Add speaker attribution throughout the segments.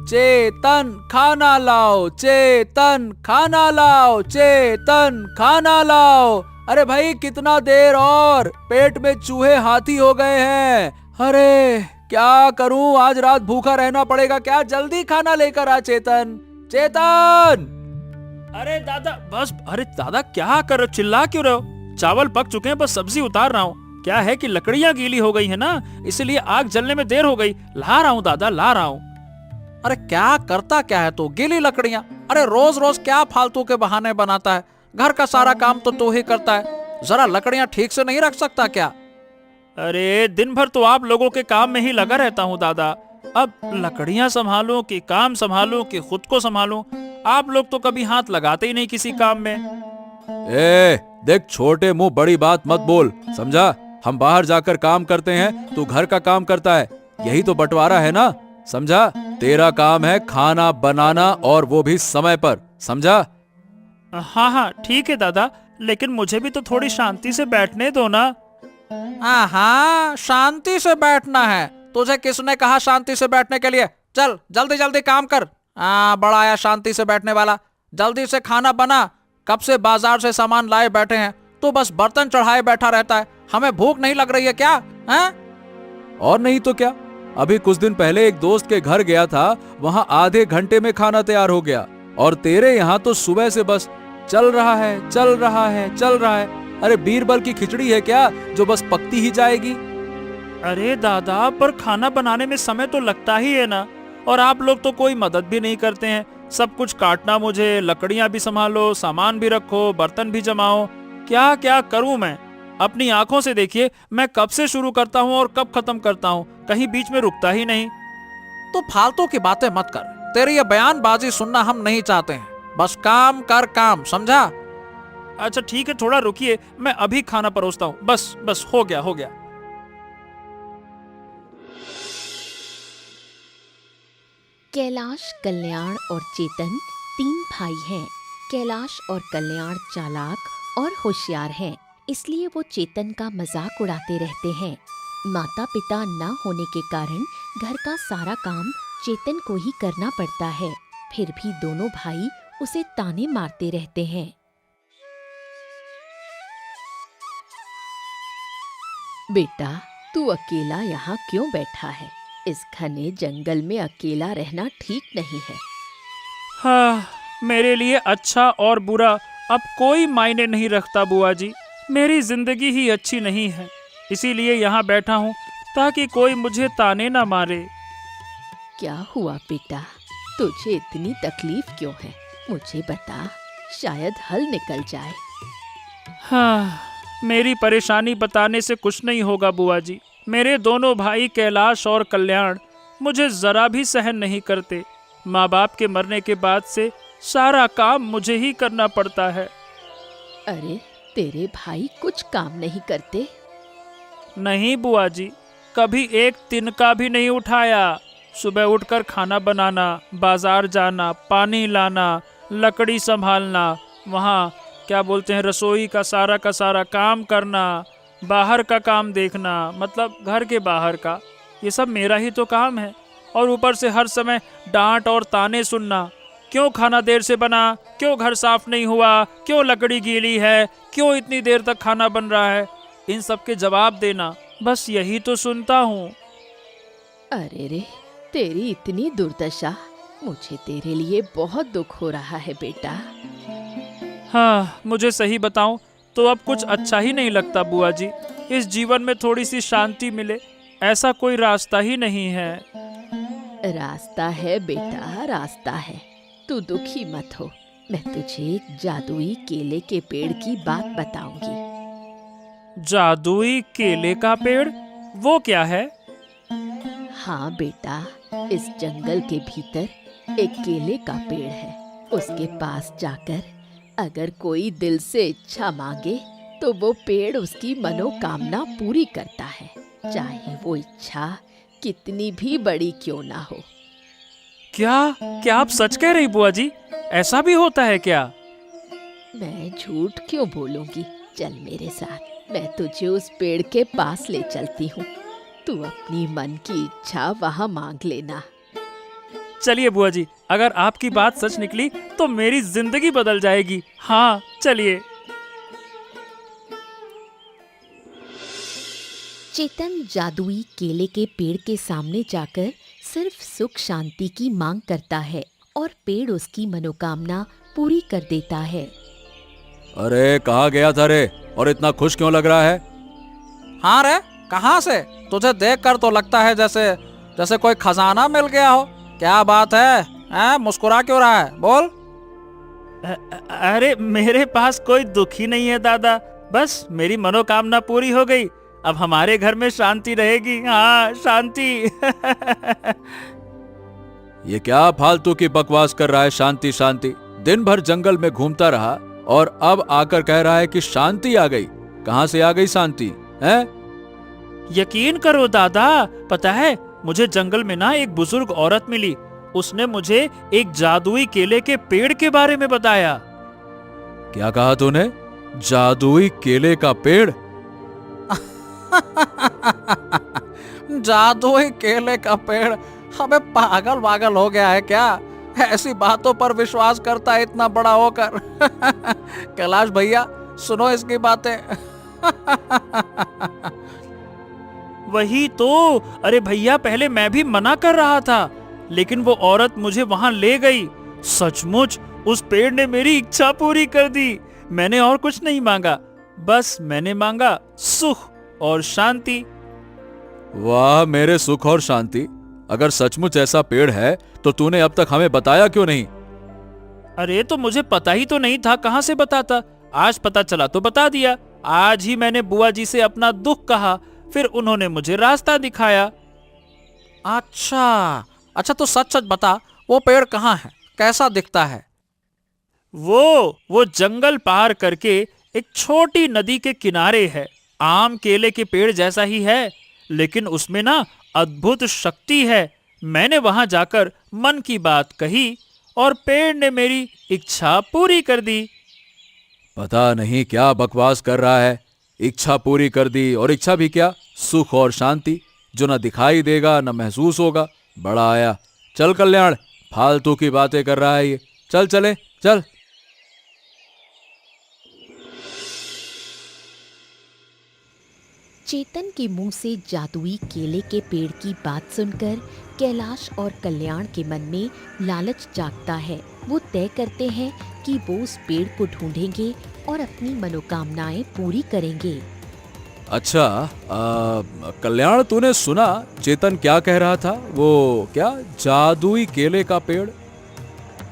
Speaker 1: चेतन खाना लाओ, चेतन खाना लाओ, चेतन खाना लाओ। अरे भाई कितना देर और, पेट में चूहे हाथी हो गए हैं। अरे क्या करूं, आज रात भूखा रहना पड़ेगा क्या। जल्दी खाना लेकर आ चेतन, चेतन।
Speaker 2: अरे दादा बस, अरे दादा क्या कर रहे हो, चिल्ला क्यों रहे हो? चावल पक चुके हैं, बस सब्जी उतार रहा हूँ। क्या है कि लकड़ियाँ गीली हो गई है ना, इसलिए आग जलने में देर हो गई। ला रहा हूँ दादा, ला रहा हूँ।
Speaker 1: अरे क्या करता क्या है तू, गीली लकड़ियां। अरे रोज रोज क्या फालतू के बहाने बनाता है। घर का सारा काम तो तू ही करता है, जरा लकड़ियां ठीक से नहीं रख सकता क्या?
Speaker 2: अरे दिन भर तो आप लोगों के काम में ही लगा रहता हूँ दादा। अब लकड़ियाँ संभालूं कि काम संभालूं कि खुद को संभालूं, आप लोग तो कभी हाथ लगाते ही नहीं किसी काम में।
Speaker 1: देख छोटे मुंह बड़ी बात मत बोल, समझा? हम बाहर जाकर काम करते हैं, तू घर का काम करता है, यही तो बंटवारा है ना, समझा? तेरा काम है खाना बनाना, और वो भी समय पर, समझा?
Speaker 2: हाँ हाँ ठीक है दादा, लेकिन मुझे भी तो थोड़ी शांति से बैठने दो ना।
Speaker 1: हाँ शांति से बैठना है, तुझे किसने कहा शांति से बैठने के लिए? चल जल्दी जल्दी काम कर। बड़ा आया शांति से बैठने वाला, जल्दी से खाना बना। कब से बाजार से सामान लाए बैठे हैं, तू बस बर्तन चढ़ाए बैठा रहता है। हमें भूख नहीं लग रही है क्या? हैं? और नहीं तो क्या, अभी कुछ दिन पहले एक दोस्त के घर गया था, वहां आधे घंटे में खाना तैयार हो गया, और तेरे यहाँ तो सुबह से बस चल रहा है, चल रहा है, चल रहा है। अरे बीरबल की खिचड़ी है क्या जो बस पकती ही जाएगी?
Speaker 2: अरे दादा पर खाना बनाने में समय तो लगता ही है ना, और आप लोग तो कोई मदद भी नहीं करते हैं। सब कुछ काटना मुझे, लकड़ियां भी संभालो, सामान भी रखो, बर्तन भी जमाओ। क्या क्या करूं मैं? अपनी आंखों से देखिए, मैं कब से शुरू करता हूं और कब खत्म करता हूं, कहीं बीच में रुकता ही नहीं।
Speaker 1: तो फालतू की बातें मत कर, तेरी ये बयानबाजी सुनना हम नहीं चाहते हैं। बस काम कर काम, समझा?
Speaker 2: अच्छा ठीक है, थोड़ा रुकिए, मैं अभी खाना परोसता हूँ। बस बस हो गया हो गया।
Speaker 3: कैलाश, कल्याण और चेतन 3 भाई हैं। कैलाश और कल्याण चालाक और होशियार हैं, इसलिए वो चेतन का मजाक उड़ाते रहते हैं। माता पिता न होने के कारण घर का सारा काम चेतन को ही करना पड़ता है। फिर भी दोनों भाई उसे ताने मारते रहते हैं। बेटा, तू अकेला यहाँ क्यों बैठा है? इस घने जंगल में अकेला रहना ठीक नहीं है।
Speaker 2: हाँ, मेरे लिए अच्छा और बुरा अब कोई मायने नहीं रखता बुआ जी। मेरी जिंदगी ही अच्छी नहीं है, इसीलिए यहाँ बैठा हूँ ताकि कोई मुझे ताने ना मारे।
Speaker 3: क्या हुआ बेटा, तुझे इतनी तकलीफ क्यों है? मुझे बता, शायद हल निकल जाए।
Speaker 2: हाँ, मेरी परेशानी बताने से कुछ नहीं होगा बुआ जी। मेरे दोनों भाई कैलाश और कल्याण मुझे जरा भी सहन नहीं करते। माँ बाप के मरने के बाद से सारा काम मुझे ही करना पड़ता है।
Speaker 3: अरे, तेरे भाई कुछ काम नहीं करते?
Speaker 2: नहीं बुआ जी, कभी एक तिनका भी नहीं उठाया। सुबह उठकर खाना बनाना, बाजार जाना, पानी लाना, लकड़ी संभालना, वहाँ क्या बोलते हैं रसोई का सारा काम करना, बाहर का काम देखना, मतलब घर के बाहर का, ये सब मेरा ही तो काम है। और ऊपर से हर समय डांट और ताने सुनना। क्यों खाना देर से बना, क्यों घर साफ नहीं हुआ, क्यों लकड़ी गीली है, क्यों इतनी देर तक खाना बन रहा है, इन सब के जवाब देना, बस यही तो सुनता हूँ।
Speaker 3: अरे रे, तेरी इतनी दुर्दशा, मुझे तेरे लिए बहुत दुख हो रहा है बेटा।
Speaker 2: हाँ, मुझे सही बताऊं तो अब कुछ अच्छा ही नहीं लगता बुआ जी। इस जीवन में थोड़ी सी शांति मिले, ऐसा कोई रास्ता ही नहीं है।
Speaker 3: रास्ता है बेटा, रास्ता है। तू दुखी मत हो, मैं तुझे एक जादुई केले के पेड़ की बात बताऊंगी।
Speaker 2: जादुई केले का पेड़? वो क्या है?
Speaker 3: हाँ बेटा, इस जंगल के भीतर एक केले का पेड़ है। उसके पास जाकर अगर कोई दिल से इच्छा मांगे तो वो पेड़ उसकी मनोकामना पूरी करता है, चाहे वो इच्छा कितनी भी बड़ी क्यों ना हो।
Speaker 2: क्या आप सच कह रही बुआ जी? ऐसा भी होता है क्या?
Speaker 3: मैं झूठ क्यों बोलूंगी? चल मेरे साथ, मैं तुझे उस पेड़ के पास ले चलती हूँ। तू अपनी मन की इच्छा वहाँ मांग लेना।
Speaker 2: चलिए बुआ जी, अगर आपकी बात सच निकली तो मेरी जिंदगी बदल जाएगी। हाँ चलिए।
Speaker 3: चेतन जादुई केले के पेड़ के सामने जाकर सिर्फ सुख शांति की मांग करता है और पेड़ उसकी मनोकामना पूरी कर देता है।
Speaker 1: अरे कहाँ गया था रे, और इतना खुश क्यों लग रहा है? हाँ रे, कहाँ से? तुझे देखकर तो लगता है जैसे जैसे कोई खजाना मिल गया हो। क्या बात है? मुस्कुरा क्यों रहा है? बोल।
Speaker 2: अरे मेरे पास कोई दुख ही नहीं है दादा, बस मेरी मनोकामना पूरी हो गई। अब हमारे घर में शांति रहेगी। हाँ शांति।
Speaker 1: ये क्या फालतू की बकवास कर रहा है? शांति शांति, दिन भर जंगल में घूमता रहा और अब आकर कह रहा है कि शांति आ गई। कहाँ से आ गई शांति? हैं?
Speaker 2: यकीन करो दादा, पता है मुझे जंगल में ना एक बुजुर्ग औरत मिली। उसने मुझे एक जादुई केले के पेड़ के बारे में बताया।
Speaker 1: क्या कहा तूने? जादुई केले का पेड़? जादुई केले का पेड़? हमें पागल पागल हो गया है क्या? ऐसी बातों पर विश्वास करता है इतना बड़ा होकर। कैलाश भैया, सुनो इसकी बातें।
Speaker 2: वही तो। अरे भैया, पहले मैं भी मना कर रहा था, लेकिन वो औरत मुझे वहां ले गई। सचमुच उस पेड़ ने मेरी इच्छा पूरी कर दी। मैंने और कुछ नहीं मांगा, बस मैंने मांगा सुख और शांति।
Speaker 1: वाह मेरे सुख और शांति! अगर सचमुच ऐसा पेड़ है तो तूने अब तक हमें बताया क्यों नहीं?
Speaker 2: अरे तो मुझे पता ही तो नहीं था, कहां से बताता। आज पता चला तो बता दिया। आज ही मैंने बुआ जी से अपना दुख कहा, फिर उन्होंने मुझे रास्ता दिखाया।
Speaker 1: अच्छा अच्छा, तो सच सच बता, वो पेड़ कहाँ है? कैसा दिखता है?
Speaker 2: वो जंगल पार करके एक छोटी नदी के किनारे है। आम केले के पेड़ जैसा ही है, लेकिन उसमें ना अद्भुत शक्ति है। मैंने वहां जाकर मन की बात कही और पेड़ ने मेरी इच्छा पूरी कर दी।
Speaker 1: पता नहीं क्या बकवास कर रहा है। इच्छा पूरी कर दी, और इच्छा भी क्या? सुख और शांति, जो न दिखाई देगा न महसूस होगा। बड़ा आया। चल कल्याण, फालतू की बातें कर रहा है ये। चल चले चल।
Speaker 3: चेतन के मुंह से जादुई केले के पेड़ की बात सुनकर कैलाश और कल्याण के मन में लालच जागता है। वो तय करते हैं कि वो उस पेड़ को ढूंढेंगे और अपनी मनोकामनाएं पूरी करेंगे।
Speaker 1: अच्छा, कल्याण, तूने सुना चेतन क्या कह रहा था? वो क्या जादुई केले का पेड़?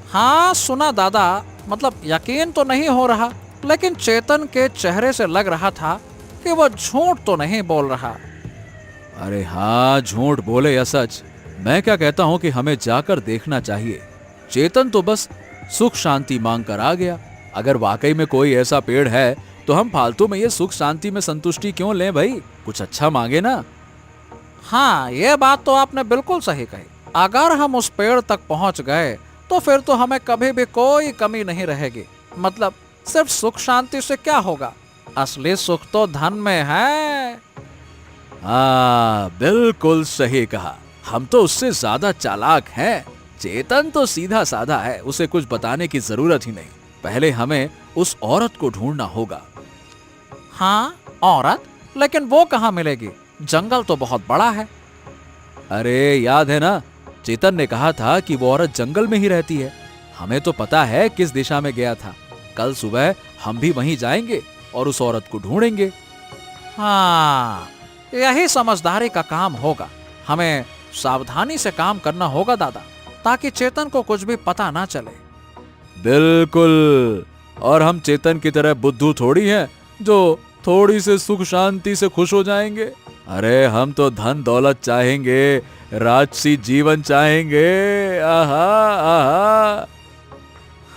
Speaker 1: हाँ सुना दादा, मतलब यकीन तो नहीं हो रहा, लेकिन चेतन के चेहरे से लग रहा था कि वो झूठ तो नहीं बोल रहा। अरे हाँ, झूठ बोले या सच, मैं क्या कहता हूँ कि हमें जाकर देखना चाहिए। चेतन तो बस सुख शांति मांग कर आ गया। अगर वाकई में कोई ऐसा पेड़ है तो हम फालतू में ये सुख शांति में संतुष्टि क्यों लें भाई? कुछ अच्छा मांगे ना। हाँ, ये बात तो आपने बिल्कुल सही कही। अगर हम उस पेड़ तक पहुंच गए तो फिर तो हमें कभी भी कोई कमी नहीं रहेगी। मतलब सिर्फ सुख शांति से क्या होगा? असली सुख तो धन में है। हाँ, बिल्कुल सही कहा। हम तो उससे ज्यादा चालाक हैं। चेतन तो सीधा साधा है, उसे कुछ बताने की जरूरत ही नहीं। पहले हमें उस औरत को ढूंढना होगा। हाँ, औरत? लेकिन वो कहाँ मिलेगी? जंगल तो बहुत बड़ा है। अरे याद है ना, चेतन ने कहा था कि वो औरत जंगल में ही रहती है। हमें तो पता है किस दिशा में गया था। कल सुबह हम भी वहीं जाएंगे और उस औरत को ढूंढेंगे। हाँ, यही समझदारी का काम होगा। हमें सावधानी से काम करना होगा दादा, ताकि चेतन को कुछ भी पता ना चले। बिल्कुल। और हम चेतन की तरह बुद्धू थोड़ी हैं जो थोड़ी से सुख शांति से खुश हो जाएंगे। अरे हम तो धन दौलत चाहेंगे, राजसी जीवन चाहेंगे। आहा आहा।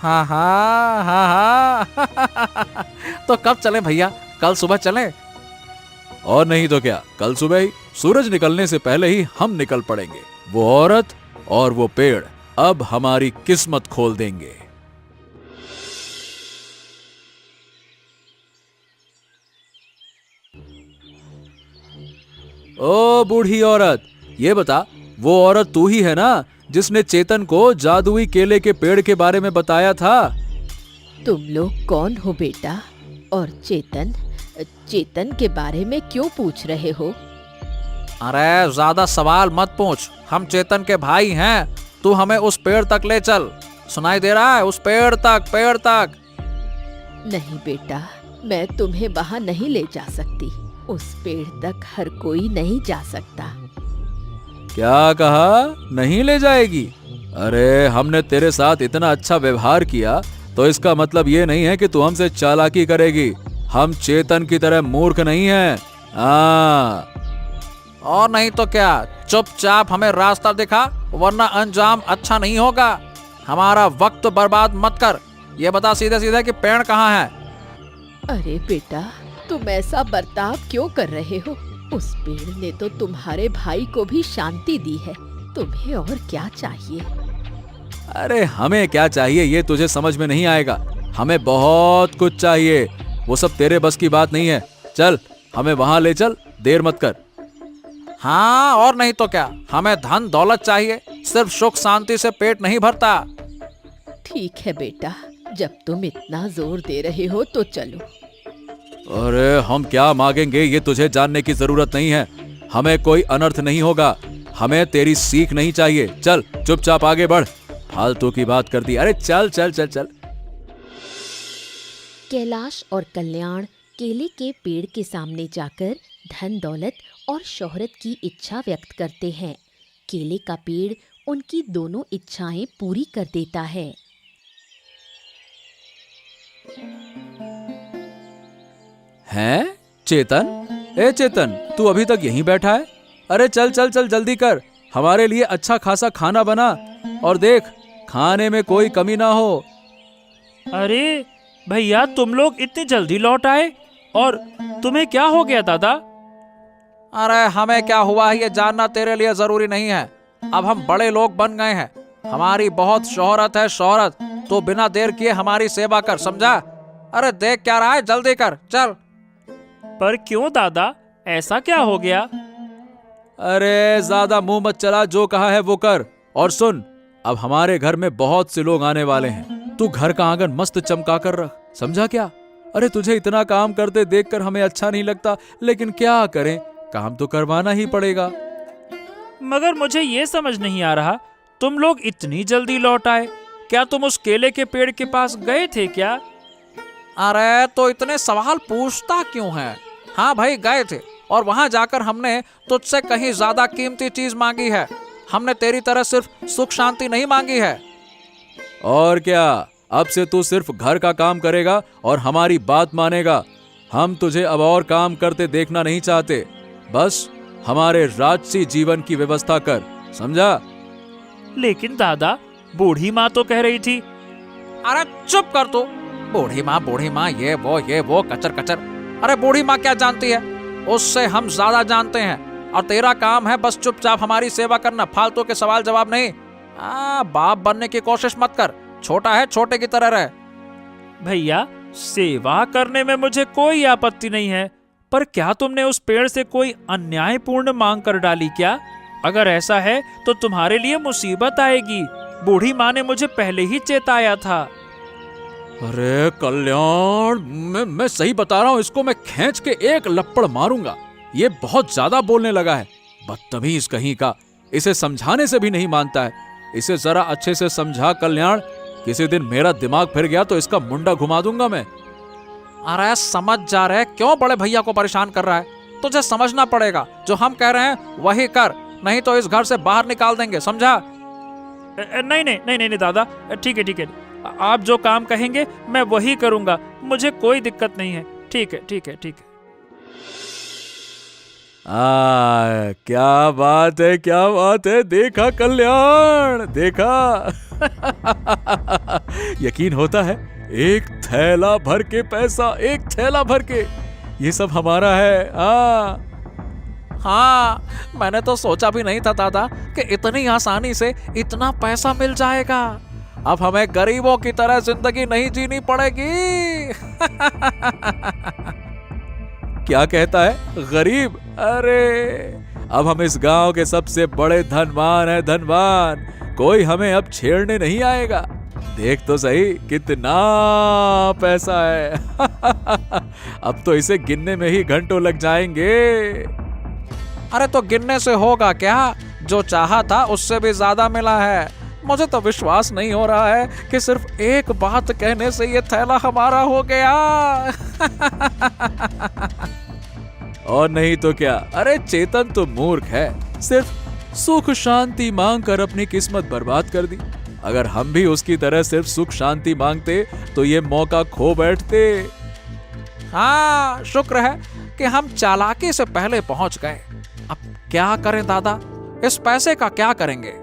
Speaker 1: हाँ हाँ हाँ हाँ। तो कब चलें भैया? कल सुबह चलें? और नहीं तो क्या, कल सुबह ही सूरज निकलने से पहले ही हम निकल पड़ेंगे। वो औरत और वो पेड़ अब हमारी किस्मत खोल देंगे। ओ बूढ़ी औरत, ये बता, वो औरत तू ही है ना
Speaker 4: जिसने चेतन को जादुई केले के पेड़ के बारे में बताया था।
Speaker 3: तुम लोग कौन हो बेटा? और चेतन के बारे में क्यों पूछ रहे हो?
Speaker 1: अरे ज्यादा सवाल मत पूछ, हम चेतन के भाई हैं। तू हमें उस पेड़ तक ले चल। सुनाई दे रहा है? उस पेड़ तक।
Speaker 3: नहीं बेटा, मैं तुम्हें वहां नहीं ले जा सकती। उस पेड़ तक हर कोई नहीं जा सकता।
Speaker 4: क्या कहा? नहीं ले जाएगी? अरे हमने तेरे साथ इतना अच्छा व्यवहार किया तो इसका मतलब ये नहीं है कि तू हमसे चालाकी करेगी। हम चेतन की तरह मूर्ख नहीं हैं।
Speaker 1: और नहीं तो क्या, चुपचाप हमें रास्ता दिखा, वरना अंजाम अच्छा नहीं होगा। हमारा वक्त बर्बाद मत कर। ये बता सीधे सीधे कि पेड़ कहाँ है?
Speaker 3: अरे बेटा, तुम ऐसा बर्ताव क्यों कर रहे हो? उस पेड़ ने तो तुम्हारे भाई को भी शांति दी है। तुम्हें और क्या चाहिए?
Speaker 4: अरे हमें क्या चाहिए ये तुझे समझ में नहीं आएगा। हमें बहुत कुछ चाहिए, वो सब तेरे बस की बात नहीं है। चल हमें वहां ले चल, देर मत कर।
Speaker 1: हाँ, और नहीं तो क्या, हमें धन दौलत चाहिए, सिर्फ सुख शांति से पेट नहीं भरता।
Speaker 3: ठीक है बेटा, जब तुम इतना जोर दे रहे हो तो चलो।
Speaker 4: अरे हम क्या मांगेंगे ये तुझे जानने की जरूरत नहीं है। हमें कोई अनर्थ नहीं होगा। हमें तेरी सीख नहीं चाहिए। चल चुपचाप आगे बढ़, फालतू की बात कर दी। अरे चल चल चल चल।
Speaker 3: कैलाश और कल्याण केले के पेड़ के सामने जाकर धन दौलत और शोहरत की इच्छा व्यक्त करते हैं। केले का पेड़ उनकी दोनों इच्छाएं पूरी कर देता है।
Speaker 4: हैं? चेतन, ए चेतन, तू अभी तक यहीं बैठा है? अरे चल चल चल जल्दी कर, हमारे लिए अच्छा खासा खाना बना और देख खाने में कोई कमी ना हो।
Speaker 2: अरे भैया, तुम लोग इतनी जल्दी लौट आए, और तुम्हें क्या हो गया दादा?
Speaker 1: अरे हमें क्या हुआ है ये जानना तेरे लिए जरूरी नहीं है। अब हम बड़े लोग बन गए हैं, हमारी बहुत शोहरत है, शोहरत। तो बिना देर किए हमारी सेवा कर, समझा? अरे देख क्या रहा है, जल्दी कर, चल।
Speaker 2: पर क्यों दादा, ऐसा क्या हो गया?
Speaker 4: अरे ज्यादा मुंह मत चला, जो कहा है वो कर। और सुन, अब हमारे घर में बहुत से लोग आने वाले हैं। तू घर का आंगन मस्त चमका कर रख, समझा क्या? अरे तुझे इतना काम करते देखकर हमें अच्छा नहीं लगता, लेकिन क्या करें, काम तो करवाना ही पड़ेगा।
Speaker 2: मगर मुझे ये समझ नहीं आ रहा, तुम लोग इतनी जल्दी लौट आए, क्या तुम उस केले के पेड़ के पास गए थे क्या?
Speaker 1: अरे तो इतने सवाल पूछता क्यों है? हाँ भाई, गए थे, और वहां जाकर हमने तुझसे कहीं ज्यादा कीमती चीज मांगी है। हमने तेरी तरह सिर्फ सुख शांति नहीं मांगी है।
Speaker 4: और क्या, अब से तू सिर्फ घर का काम करेगा और हमारी बात मानेगा। हम तुझे अब और काम करते देखना नहीं चाहते। बस हमारे राजसी जीवन की व्यवस्था कर, समझा?
Speaker 2: लेकिन दादा, बूढ़ी माँ तो कह रही थी।
Speaker 1: अरे चुप कर तू। बूढ़ी माँ, ये वो कचर कचर। अरे बूढ़ी माँ क्या जानती है? उससे हम ज्यादा जानते हैं। और तेरा काम है बस चुपचाप हमारी सेवा करना, फालतू के सवाल जवाब नहीं। बाप बनने की कोशिश मत कर, छोटा है छोटे की तरह रहे।
Speaker 2: भैया, सेवा करने में मुझे कोई आपत्ति नहीं है, पर क्या तुमने उस पेड़ से कोई अन्यायपूर्ण मांग कर डाली क्या? अगर ऐसा है तो तुम्हारे लिए मुसीबत आएगी। बूढ़ी माँ ने मुझे पहले ही चेताया था।
Speaker 4: अरे कल्याण, मैं सही बता रहा हूँ, इसको मैं खींच के एक लप्पड़ मारूंगा। ये बहुत ज्यादा बोलने लगा है, बदतमीज कहीं का। इसे समझाने से भी नहीं मानता है। इसे जरा अच्छे से समझा कल्याण, किसी दिन मेरा दिमाग फिर गया तो इसका मुंडा घुमा दूंगा मैं।
Speaker 1: अरे समझ जा रहे, क्यों बड़े भैया को परेशान कर रहा है? तुझे समझना पड़ेगा, जो हम कह रहे हैं वही कर, नहीं तो इस घर से बाहर निकाल देंगे, समझा?
Speaker 2: नहीं दादा, ठीक है, आप जो काम कहेंगे मैं वही करूंगा, मुझे कोई दिक्कत नहीं है। ठीक है।
Speaker 4: क्या बात है, देखा कल्याण, देखा। यकीन होता है, एक थैला भर के पैसा, एक थैला भर के, ये सब हमारा है।
Speaker 1: हाँ, मैंने तो सोचा भी नहीं था दादा कि इतनी आसानी से इतना पैसा मिल जाएगा। अब हमें गरीबों की तरह जिंदगी नहीं जीनी पड़ेगी।
Speaker 4: क्या कहता है, गरीब? अरे अब हम इस गांव के सबसे बड़े धनवान हैं, धनवान। कोई हमें अब छेड़ने नहीं आएगा। देख तो सही कितना पैसा है। अब तो इसे गिनने में ही घंटों लग जाएंगे।
Speaker 1: अरे तो गिनने से होगा क्या, जो चाहा था उससे भी ज्यादा मिला है। मुझे तो विश्वास नहीं हो रहा है कि सिर्फ एक बात कहने से ये थैला हमारा हो गया।
Speaker 4: और नहीं तो क्या। अरे चेतन तो मूर्ख है, सिर्फ सुख शांति मांग कर अपनी किस्मत बर्बाद कर दी। अगर हम भी उसकी तरह सिर्फ सुख शांति मांगते तो ये मौका खो बैठते।
Speaker 1: हाँ, शुक्र है कि हम चालाकी से पहले पहुंच गए। अब क्या करें दादा, इस पैसे का क्या करेंगे?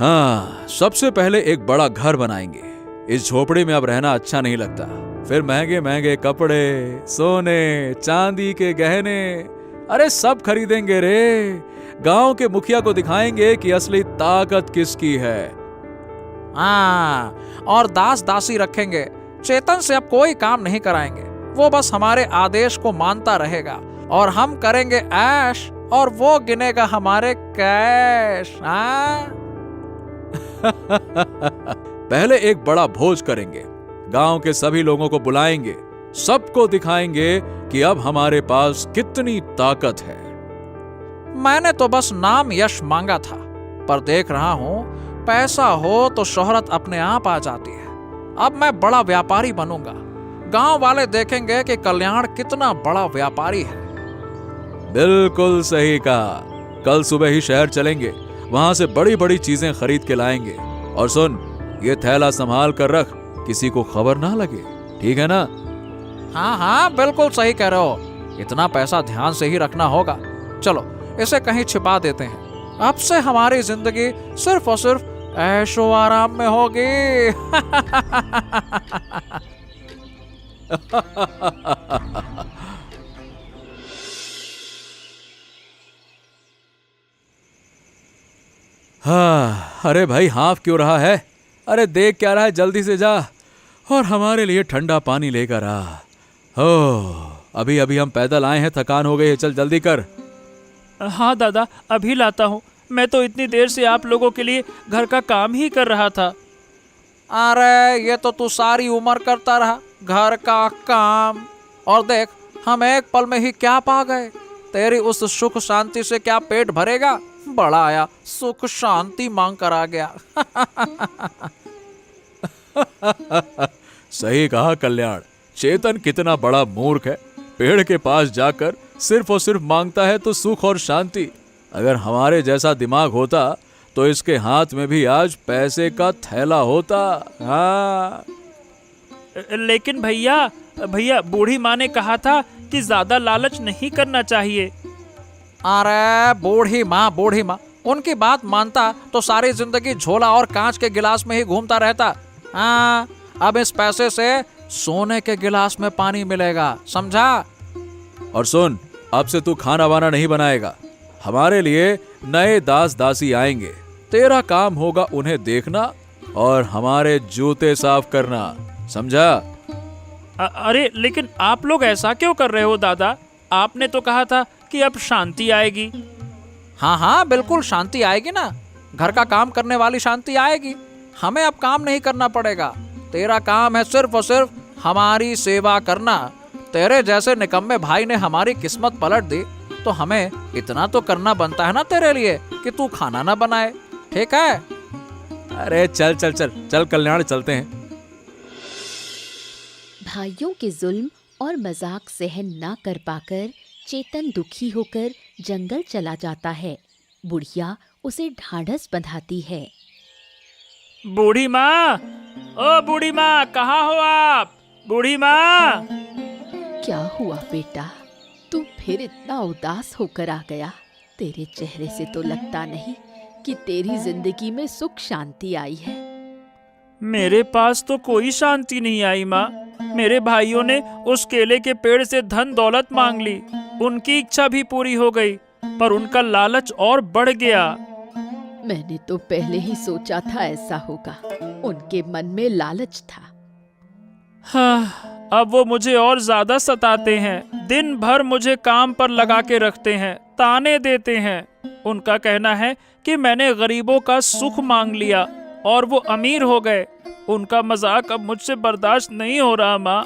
Speaker 4: हाँ, सबसे पहले एक बड़ा घर बनाएंगे। इस झोपड़ी में अब रहना अच्छा नहीं लगता। फिर महंगे महंगे कपड़े, सोने चांदी के गहने, अरे सब खरीदेंगे रे। गांव के मुखिया को दिखाएंगे कि असली ताकत किसकी है।
Speaker 1: हाँ, और दास दासी रखेंगे। चेतन से अब कोई काम नहीं कराएंगे, वो बस हमारे आदेश को मानता रहेगा और हम करेंगे ऐश और वो गिनेगा हमारे कैश। हाँ?
Speaker 4: पहले एक बड़ा भोज करेंगे, गांव के सभी लोगों को बुलाएंगे, सबको दिखाएंगे कि अब हमारे पास कितनी ताकत है।
Speaker 1: मैंने तो बस नाम यश मांगा था, पर देख रहा हूं पैसा हो तो शोहरत अपने आप आ जाती है। अब मैं बड़ा व्यापारी बनूंगा। गांव वाले देखेंगे कि कल्याण कितना बड़ा व्यापारी है।
Speaker 4: बिल्कुल सही कहा। कल सुबह ही शहर चलेंगे, वहां से बड़ी बड़ी चीजें खरीद के लाएंगे। और सुन, ये थैला संभाल कर रख, किसी को खबर ना लगे, ठीक है ना?
Speaker 1: हाँ हाँ, बिल्कुल सही कह रहे हो। इतना पैसा ध्यान से ही रखना होगा। चलो इसे कहीं छिपा देते हैं। अब से हमारी जिंदगी सिर्फ और सिर्फ ऐशो आराम में होगी।
Speaker 4: हाँ, अरे भाई हाँफ क्यों रहा है? अरे देख क्या रहा है, जल्दी से जा और हमारे लिए ठंडा पानी लेकर आ। अभी अभी हम पैदल आए हैं, थकान हो गई है, चल जल्दी कर।
Speaker 2: हाँ दादा, अभी लाता हूँ। मैं तो इतनी देर से आप लोगों के लिए घर का काम ही कर रहा था।
Speaker 1: अरे ये तो तू सारी उम्र करता रहा घर का काम, और देख हम एक पल में ही क्या पा गए। तेरी उस सुख शांति से क्या पेट भरेगा? बड़ा आया सुख शांति मांग कर आ गया।
Speaker 4: सही कहा कल्याण। चेतन कितना बड़ा मूर्ख है, पेड़ के पास जाकर सिर्फ और सिर्फ मांगता है तो सुख और शांति। अगर हमारे जैसा दिमाग होता तो इसके हाथ में भी आज पैसे का थैला होता। हाँ,
Speaker 2: लेकिन भैया बूढ़ी माँ ने कहा था कि ज्यादा लालच नहीं करना चाहिए।
Speaker 1: अरे बूढ़ी माँ उनकी बात मानता तो सारी जिंदगी झोला और कांच के गिलास में ही घूमता रहता। हाँ, अब इस पैसे से सोने के गिलास में पानी मिलेगा, समझा?
Speaker 4: और सुन, अब से तू खाना वाना नहीं बनाएगा। हमारे लिए नए दास दासी आएंगे, तेरा काम होगा उन्हें देखना और हमारे जूते साफ करना, समझा?
Speaker 2: अरे लेकिन आप लोग ऐसा क्यों कर रहे हो दादा? आपने तो कहा था कि अब शांति आएगी।
Speaker 1: हाँ हाँ, बिल्कुल शांति आएगी ना। घर का काम करने वाली शांति आएगी। हमें अब काम नहीं करना पड़ेगा। तेरा काम है सिर्फ और सिर्फ हमारी सेवा करना। तेरे जैसे निकम्मे भाई ने हमारी किस्मत पलट दी, तो हमें इतना तो करना बनता है ना तेरे लिए कि तू खाना ना बनाए, ठीक है?
Speaker 4: अरे चल चल चल चल कल्याण, चलते हैं।
Speaker 3: भाइयों के जुल्म और मजाक सहन ना कर पाकर चेतन दुखी होकर जंगल चला जाता है। बुढ़िया उसे ढाढ़स बंधाती है।
Speaker 2: बूढ़ी माँ, ओ बूढ़ी माँ, कहाँ हो आप? बूढ़ी माँ।
Speaker 3: क्या हुआ बेटा, तू फिर इतना उदास होकर आ गया? तेरे चेहरे से तो लगता नहीं कि तेरी जिंदगी में सुख शांति आई है।
Speaker 2: मेरे पास तो कोई शांति नहीं आई माँ। मेरे भाइयों ने उस केले के पेड़ से धन दौलत मांग ली। उनकी इच्छा भी पूरी हो गई, पर उनका लालच और बढ़ गया।
Speaker 3: मैंने तो पहले ही सोचा था ऐसा होगा। उनके मन में लालच था।
Speaker 2: हाँ, अब वो मुझे और ज्यादा सताते हैं। दिन भर मुझे काम पर लगा के रखते हैं। ताने देते हैं। उनका कहना है कि मैंने गरीबों का सुख मांग लिया और वो अमीर हो गए। उनका मजाक अब मुझसे बर्दाश्त नहीं हो रहा माँ।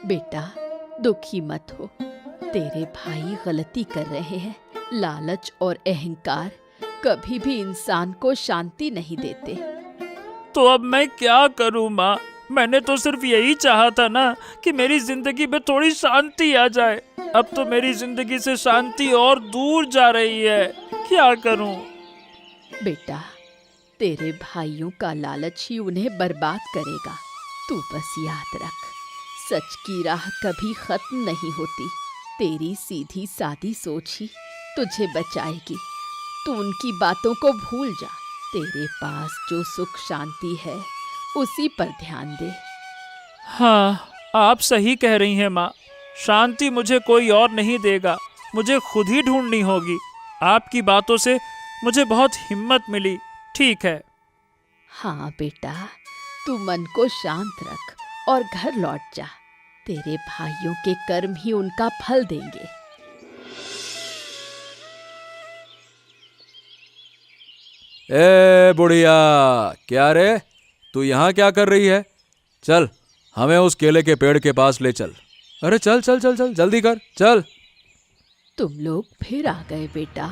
Speaker 3: बेटा, दुखी मत हो। तेरे भाई गलती कर रहे हैं। लालच और अहंकार कभी भी इंसान को शांति नहीं देते।
Speaker 2: तो अब मैं क्या करूँ माँ? मैंने तो सिर्फ यही चाहा था ना कि मेरी जिंदगी में थोड़ी शांति आ जाए। अब तो मेरी जिंदगी से शांति और दूर जा रही है। क्या करूँ?
Speaker 3: बेटा, तेरे भाइयों का लालच ही उन्हें बर्बाद करेगा। तू बस याद रख, सच की राह कभी खत्म नहीं होती। तेरी सीधी सादी सोच ही तुझे बचाएगी। तू उनकी बातों को भूल जा। तेरे पास जो सुख शांति है उसी पर ध्यान दे।
Speaker 2: हाँ, आप सही कह रही हैं माँ। शांति मुझे कोई और नहीं देगा, मुझे खुद ही ढूंढनी होगी। आपकी बातों से मुझे बहुत हिम्मत मिली। ठीक है।
Speaker 3: हाँ बेटा, तू मन को शांत रख और घर लौट जा। तेरे भाइयों के कर्म ही उनका फल देंगे।
Speaker 4: ए बुढ़िया, क्या रे, तू यहाँ क्या कर रही है? चल, हमें उस केले के पेड़ के पास ले चल। अरे चल चल चल चल, जल्दी कर, चल।
Speaker 3: तुम लोग फिर आ गए बेटा।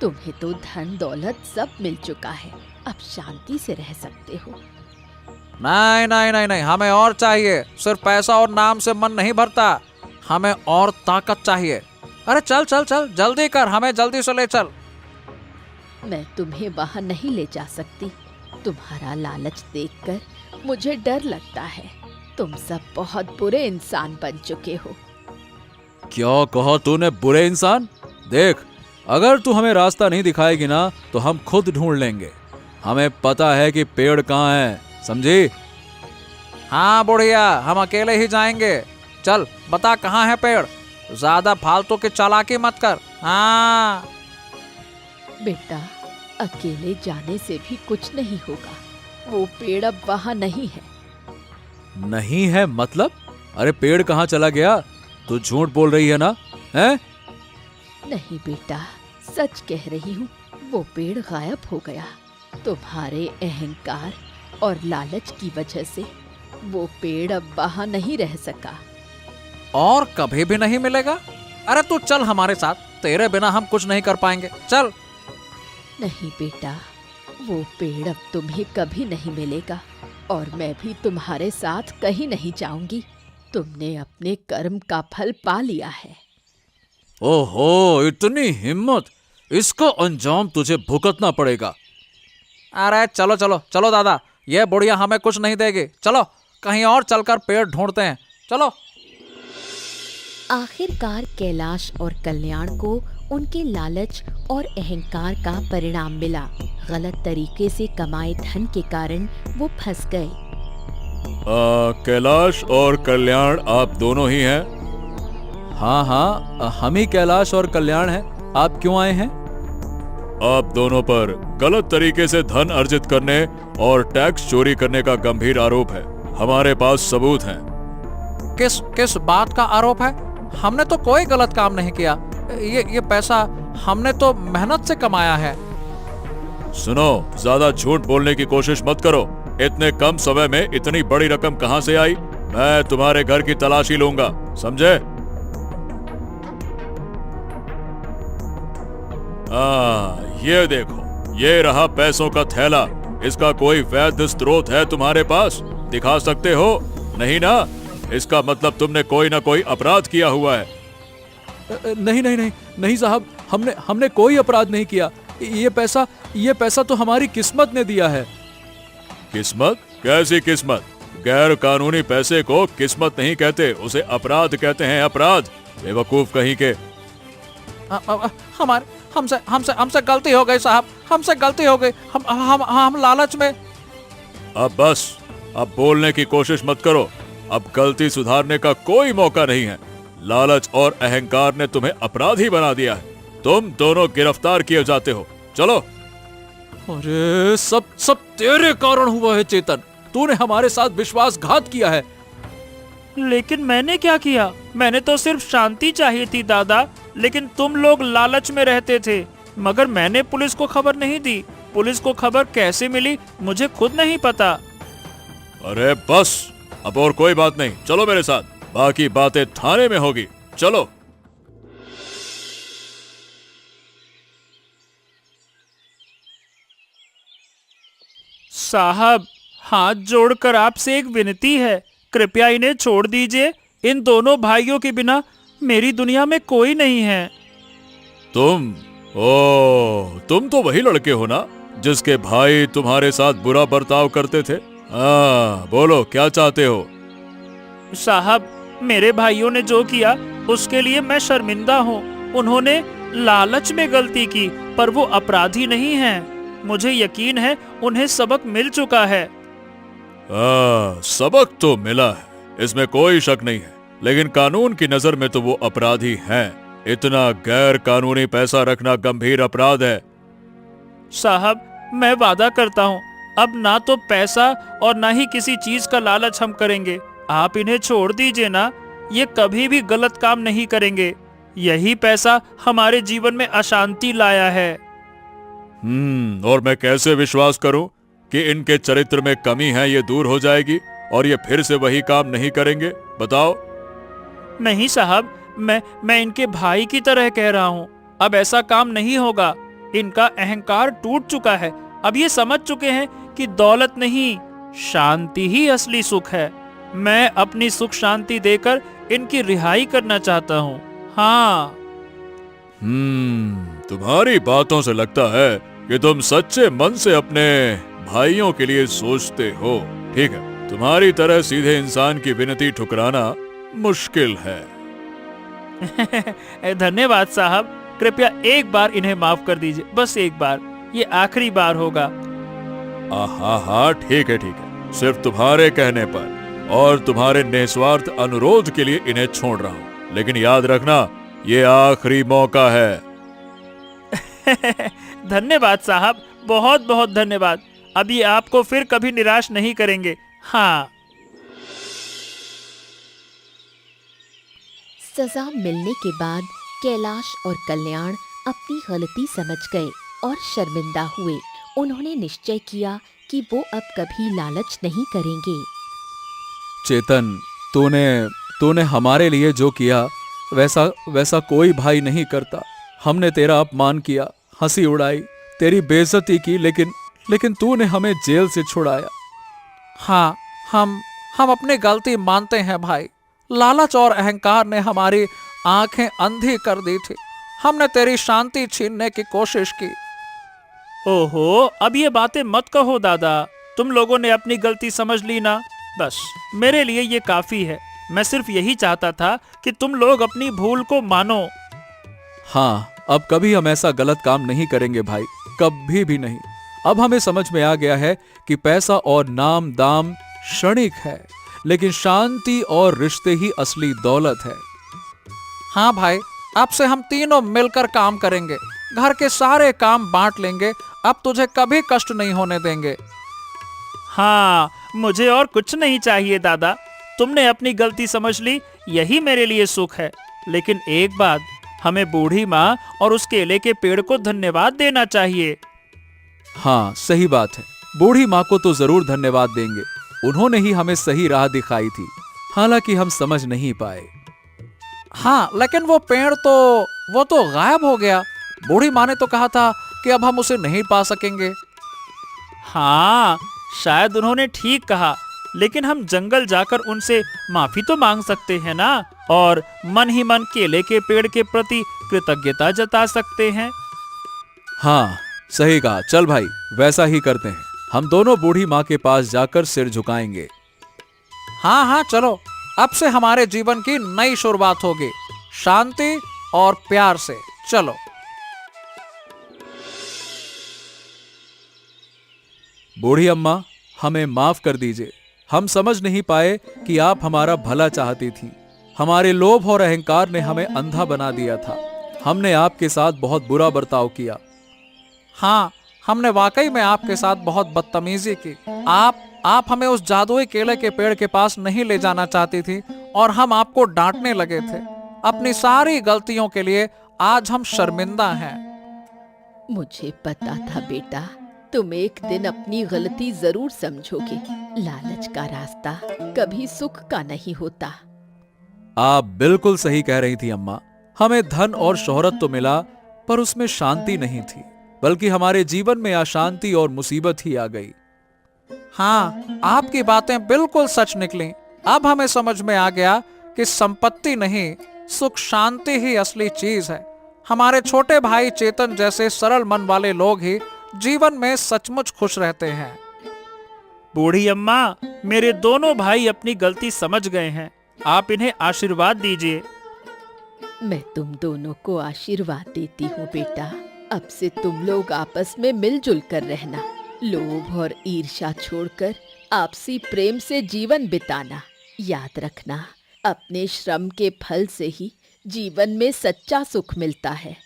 Speaker 3: तुम्हें तो धन दौलत सब मिल चुका है। अब शांति से रह सकते हो।
Speaker 1: नहीं नहीं नहीं नहीं, हमें और चाहिए। सिर्फ पैसा और नाम से मन नहीं भरता, हमें और ताकत चाहिए। अरे चल चल चल, जल्दी कर, हमें जल्दी से ले चल।
Speaker 3: मैं तुम्हें वहां नहीं ले जा सकती। तुम्हारा लालच देखकर मुझे डर लगता है। तुम सब बहुत बुरे इंसान बन चुके हो।
Speaker 4: क्या कहा तूने, बुरे इंसान? देख, अगर तू हमें रास्ता नहीं दिखाएगी ना तो हम खुद ढूंढ लेंगे। हमें पता है कि पेड़ कहाँ है, समझी?
Speaker 1: हाँ बुढ़िया, हम अकेले ही जाएंगे। चल बता, कहाँ है पेड़? ज्यादा फालतू की चालाकी मत कर। हाँ
Speaker 3: बेटा, अकेले जाने से भी कुछ नहीं होगा। वो पेड़ अब वहां नहीं है।
Speaker 4: नहीं है मतलब? अरे पेड़ कहाँ चला गया? तू झूठ बोल रही है ना? हैं?
Speaker 3: नहीं बेटा, सच कह रही हूँ। वो पेड़ गायब हो गया। तुम्हारे अहंकार और लालच की वजह से वो पेड़ अब वहां नहीं रह सका।
Speaker 1: और कभी भी नहीं मिलेगा। अरे तू चल हमारे साथ, तेरे बिना हम कुछ नहीं कर पाएंगे। चल।
Speaker 3: नहीं बेटा, वो पेड़ अब तुम्हें कभी नहीं मिलेगा और मैं भी तुम्हारे साथ कहीं नहीं जाऊंगी। तुमने अपने कर्म का फल पा लिया है।
Speaker 4: ओहो, इतनी हिम्मत! इसका अंजाम तुझे भुगतना पड़ेगा।
Speaker 1: अरे चलो चलो चलो दादा, ये बुढ़िया हमें कुछ नहीं देगी। चलो कहीं और चलकर पेड़ ढूंढते हैं, चलो।
Speaker 3: आखिरकार कैलाश और कल्याण को उनके लालच और अहंकार का परिणाम मिला। गलत तरीके से कमाए धन के कारण वो फंस गए।
Speaker 4: कैलाश और कल्याण, आप दोनों ही हैं? हाँ हाँ, हम ही कैलाश और कल्याण हैं। आप क्यों आए हैं? आप दोनों पर गलत तरीके से धन अर्जित करने और टैक्स चोरी करने का गंभीर आरोप है। हमारे पास सबूत हैं।
Speaker 1: किस किस बात का आरोप है? हमने तो कोई गलत काम नहीं किया। ये पैसा हमने तो मेहनत से कमाया है।
Speaker 4: सुनो, ज्यादा झूठ बोलने की कोशिश मत करो। इतने कम समय में इतनी बड़ी रकम कहां से आई? मैं तुम्हारे घर की तलाशी लूंगा, समझे? ये देखो, ये रहा पैसों का थैला। इसका कोई वैध स्रोत है तुम्हारे पास? दिखा सकते हो? नहीं ना? इसका मतलब तुमने कोई ना कोई अपराध किया हुआ है। नहीं नहीं नहीं नहीं साहब, हमने कोई अपराध नहीं किया। ये पैसा तो हमारी किस्मत ने दिया है। किस्मत? कैसी किस्मत? गैर कानूनी पैसे को किस्मत नहीं कहते, उसे अपराध कहते हैं। अपराध, बेवकूफ कहीं के।
Speaker 1: हमारे हमसे हमसे हमसे गलती हो गई साहब, हमसे गलती हो गई। हम लालच में।
Speaker 4: अब बस, अब बोलने की कोशिश मत करो। अब गलती सुधारने का कोई मौका नहीं है। लालच और अहंकार ने तुम्हें अपराधी बना दिया है। तुम दोनों गिरफ्तार किए जाते हो। चलो। अरे सब तेरे कारण हुआ है चेतन। तूने हमारे साथ विश्वासघात किया है।
Speaker 2: लेकिन मैंने क्या किया? मैंने तो सिर्फ शांति चाहिए थी दादा, लेकिन तुम लोग लालच में रहते थे, मगर मैंने पुलिस को खबर नहीं दी। पुलिस को खबर कैसे मिली मुझे खुद नहीं पता।
Speaker 4: अरे बस, अब और कोई बात नहीं, चलो मेरे साथ, बाकी बातें थाने में होगी, चलो।
Speaker 2: साहब, हाथ जोड़कर आपसे एक विनती है, कृपया इन्हें छोड़ दीजिए। इन दोनों भाइयों के बिना मेरी दुनिया में कोई नहीं है।
Speaker 4: तुम तो वही लड़के हो ना जिसके भाई तुम्हारे साथ बुरा बर्ताव करते थे? हाँ, बोलो क्या चाहते हो?
Speaker 2: साहब, मेरे भाइयों ने जो किया उसके लिए मैं शर्मिंदा हूँ। उन्होंने लालच में गलती की, पर वो अपराधी नहीं हैं। मुझे यकीन है उन्हें सबक मिल चुका है।
Speaker 4: सबक तो मिला है, इसमें कोई शक नहीं है, लेकिन कानून की नजर में तो वो अपराधी हैं। इतना गैर कानूनी पैसा रखना गंभीर अपराध है।
Speaker 2: साहब, मैं वादा करता हूँ अब ना तो पैसा और ना ही किसी चीज का लालच हम करेंगे। आप इन्हें छोड़ दीजिए ना, ये कभी भी गलत काम नहीं करेंगे। यही पैसा हमारे जीवन में अशांति लाया है।
Speaker 4: और मैं कैसे विश्वास करूं कि इनके चरित्र में कमी है ये दूर हो जाएगी और ये फिर से वही काम नहीं करेंगे? बताओ।
Speaker 2: नहीं साहब, मैं इनके भाई की तरह कह रहा हूँ, अब ऐसा काम नहीं होगा। इनका अहंकार टूट चुका है। अब ये समझ चुके हैं कि दौलत नहीं, शांति ही असली सुख है। मैं अपनी सुख शांति देकर इनकी रिहाई करना चाहता हूँ। हाँ।
Speaker 4: तुम्हारी बातों से लगता है कि तुम सच्चे मन से अपने भाइयों के लिए सोचते हो। ठीक है, तुम्हारी तरह सीधे इंसान की विनती ठुकराना मुश्किल है।
Speaker 2: धन्यवाद साहब, कृपया एक बार इन्हें माफ कर दीजिए, बस एक बार, ये आखिरी बार होगा।
Speaker 4: हाँ, ठीक है, सिर्फ तुम्हारे कहने पर और तुम्हारे निस्वार्थ अनुरोध के लिए इन्हें छोड़ रहा हूँ, लेकिन याद रखना ये आखिरी मौका है।
Speaker 2: धन्यवाद साहब, बहुत बहुत धन्यवाद। अब ये आपको फिर कभी निराश नहीं करेंगे। हाँ।
Speaker 3: सजा मिलने के बाद कैलाश और कल्याण अपनी गलती समझ गए और शर्मिंदा हुए। उन्होंने निश्चय किया कि वो अब कभी लालच नहीं करेंगे।
Speaker 4: चेतन, तूने हमारे लिए जो किया वैसा कोई भाई नहीं करता। हमने तेरा अपमान किया, हंसी उड़ाई, तेरी बेइज्जती की, लेकिन तूने हमें जेल से छुड़ाया।
Speaker 1: हाँ, हम अपनी गलती मानते हैं भाई। लालच और अहंकार ने हमारी आंखें अंधी कर दी थी। हमने तेरी शांति छीनने की कोशिश की।
Speaker 2: ओहो, अब ये बातें मत कहो दादा। तुम लोगों ने अपनी गलती समझ ली ना, बस मेरे लिए ये काफी है। मैं सिर्फ यही चाहता था कि तुम लोग अपनी भूल को मानो।
Speaker 4: हाँ, अब कभी हम ऐसा गलत काम नहीं करेंगे भाई, कभी भी नहीं। अब हमें समझ में आ गया है कि पैसा और नाम दाम क्षणिक है, लेकिन शांति और रिश्ते ही असली दौलत है।
Speaker 1: हाँ भाई, अब से हम तीनों मिलकर काम करेंगे, घर के सारे काम बांट लेंगे। अब तुझे कभी कष्ट नहीं होने देंगे।
Speaker 2: हाँ, मुझे और कुछ नहीं चाहिए दादा। तुमने अपनी गलती समझ ली, यही मेरे लिए सुख है। लेकिन एक बात, हमें बूढ़ी माँ और उस केले के पेड़ को धन्यवाद देना चाहिए।
Speaker 4: हाँ, सही बात है। बूढ़ी माँ को तो जरूर धन्यवाद देंगे, उन्होंने ही हमें सही राह दिखाई थी, हालांकि हम समझ नहीं पाए।
Speaker 1: हाँ, लेकिन वो पेड़ तो गायब हो गया। बूढ़ी माँ ने तो कहा था कि अब हम उसे नहीं पा सकेंगे।
Speaker 2: हाँ, शायद उन्होंने ठीक कहा, लेकिन हम जंगल जाकर उनसे माफी तो मांग सकते हैं ना, और मन ही मन केले के पेड़ के प्रति कृतज्ञता जता सकते हैं।
Speaker 4: हाँ, सही कहा। चल भाई, वैसा ही करते हैं। हम दोनों बूढ़ी माँ के पास जाकर सिर झुकाएंगे।
Speaker 1: हाँ, चलो, अब से हमारे जीवन की नई शुरुआत होगी, शांति और प्यार से। चलो।
Speaker 4: बूढ़ी अम्मा, हमें माफ कर दीजिए। हम समझ नहीं पाए कि आप हमारा भला चाहती थी। हमारे लोभ और अहंकार ने हमें अंधा बना दिया था। हमने आपके साथ बहुत बुरा बर्ताव किया।
Speaker 1: हाँ, हमने वाकई में आपके साथ बहुत बदतमीजी की। आप हमें उस जादुई केले के पेड़ के पास नहीं ले जाना चाहती थी और हम आपको डांटने लगे थे। अपनी सारी गलतियों के लिए आज हम शर्मिंदा हैं।
Speaker 3: मुझे पता था बेटा, तुम एक दिन अपनी गलती जरूर समझोगे। लालच का रास्ता कभी सुख का नहीं होता।
Speaker 4: आप बिल्कुल सही कह रही थी अम्मा। हमें धन और शोहरत तो मिला, पर उसमें शांति नहीं थी, बल्कि हमारे जीवन में अशांति और मुसीबत ही आ गई।
Speaker 1: हाँ, आपकी बातें बिल्कुल सच निकली। अब हमें समझ में आ गया कि संपत्ति नहीं, सुख शांति ही असली चीज है। हमारे छोटे भाई चेतन जैसे सरल मन वाले लोग ही जीवन में सचमुच खुश रहते हैं।
Speaker 2: बूढ़ी अम्मा, मेरे दोनों भाई अपनी गलती समझ गए हैं। आप इन्हें आशीर्वाद दीजिए।
Speaker 3: मैं तुम दोनों को आशीर्वाद देती हूँ बेटा। अब से तुम लोग आपस में मिलजुल कर रहना। लोभ और ईर्ष्या छोड़कर आपसी प्रेम से जीवन बिताना। याद रखना, अपने श्रम के फल से ही जीवन में सच्चा सुख मिलता है।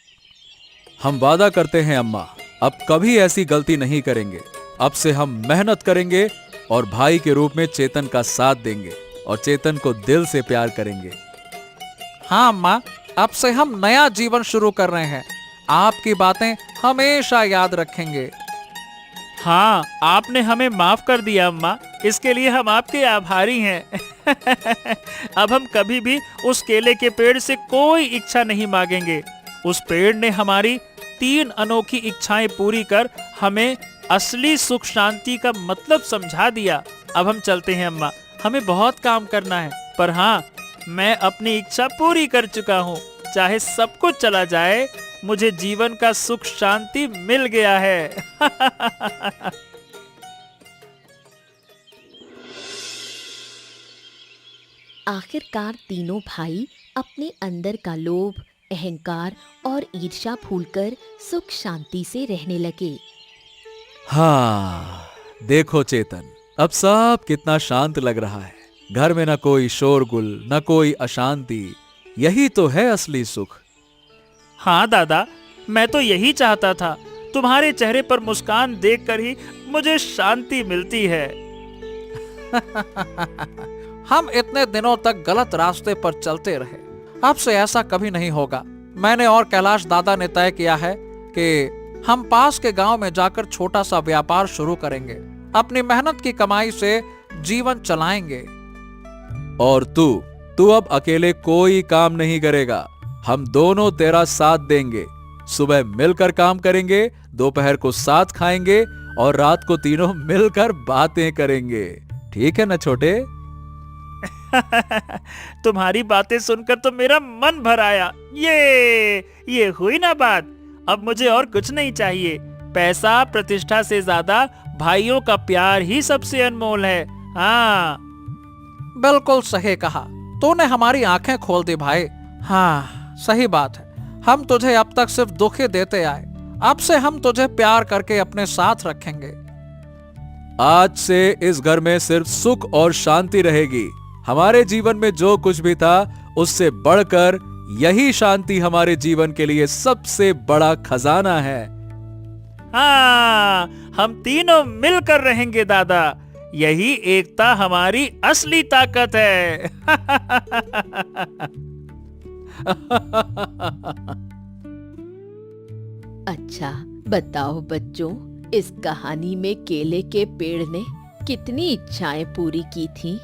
Speaker 4: हम वादा करते हैं अम्मा, अब कभी ऐसी गलती नहीं करेंगे। अब से हम मेहनत करेंगे और भाई के रूप में चेतन का साथ देंगे और चेतन को दिल से प्यार करेंगे।
Speaker 1: हाँ अम्मा, अब से हम नया जीवन शुरू कर रहे हैं। आपकी बातें हमेशा याद रखेंगे।
Speaker 2: हाँ, आपने हमें माफ कर दिया अम्मा, इसके लिए हम आपके आभारी हैं। अब हम कभी भी उस केले के पेड़ से कोई इच्छा नहीं मांगेंगे। उस पेड़ ने हमारी 3 अनोखी इच्छाएं पूरी कर हमें असली सुख शांति का मतलब समझा दिया। अब हम चलते हैं अम्मा, हमें बहुत काम करना है, पर हाँ, मैं अपनी इच्छा पूरी कर चुका हूँ। चाहे सब कुछ चला जाए, मुझे जीवन का सुख शांति मिल गया है।
Speaker 3: आखिरकार तीनों भाई अपने अंदर का लोभ, अहंकार और ईर्ष्या भूलकर सुख शांति से रहने लगे।
Speaker 4: हाँ, देखो चेतन, अब सब कितना शांत लग रहा है। घर में न कोई शोरगुल, न कोई अशांति। यही तो है असली सुख।
Speaker 2: हाँ दादा, मैं तो यही चाहता था। तुम्हारे चेहरे पर मुस्कान देखकर ही मुझे शांति मिलती है।
Speaker 1: हम इतने दिनों तक गलत रास्ते पर चलते रहे, अब से ऐसा कभी नहीं होगा। मैंने और कैलाश दादा ने तय किया है कि हम पास के गांव में जाकर छोटा सा व्यापार शुरू करेंगे। अपनी मेहनत की कमाई से जीवन चलाएंगे।
Speaker 4: और तू अब अकेले कोई काम नहीं करेगा। हम दोनों तेरा साथ देंगे। सुबह मिलकर काम करेंगे, दोपहर को साथ खाएंगे और रात को तीनों मिलकर बातें करेंगे। ठीक है ना छोटे?
Speaker 2: तुम्हारी बातें सुनकर तो मेरा मन भर आया। ये हुई ना बात। अब मुझे और कुछ नहीं चाहिए। पैसा प्रतिष्ठा से ज्यादा भाइयों का प्यार ही सबसे अनमोल है। हाँ,
Speaker 1: बिल्कुल सही कहा। तूने हमारी आंखें खोल दी भाई। हाँ, सही बात है। हम तुझे अब तक सिर्फ दुख ही देते आए, अब से हम तुझे प्यार करके अपने साथ रखेंगे।
Speaker 4: आज से इस घर में सिर्फ सुख और शांति रहेगी। हमारे जीवन में जो कुछ भी था, उससे बढ़कर यही शांति हमारे जीवन के लिए सबसे बड़ा खजाना है।
Speaker 2: हाँ, हम तीनों मिलकर रहेंगे दादा। यही एकता हमारी असली ताकत है।
Speaker 3: अच्छा बताओ बच्चों, इस कहानी में केले के पेड़ ने कितनी इच्छाएं पूरी की थी?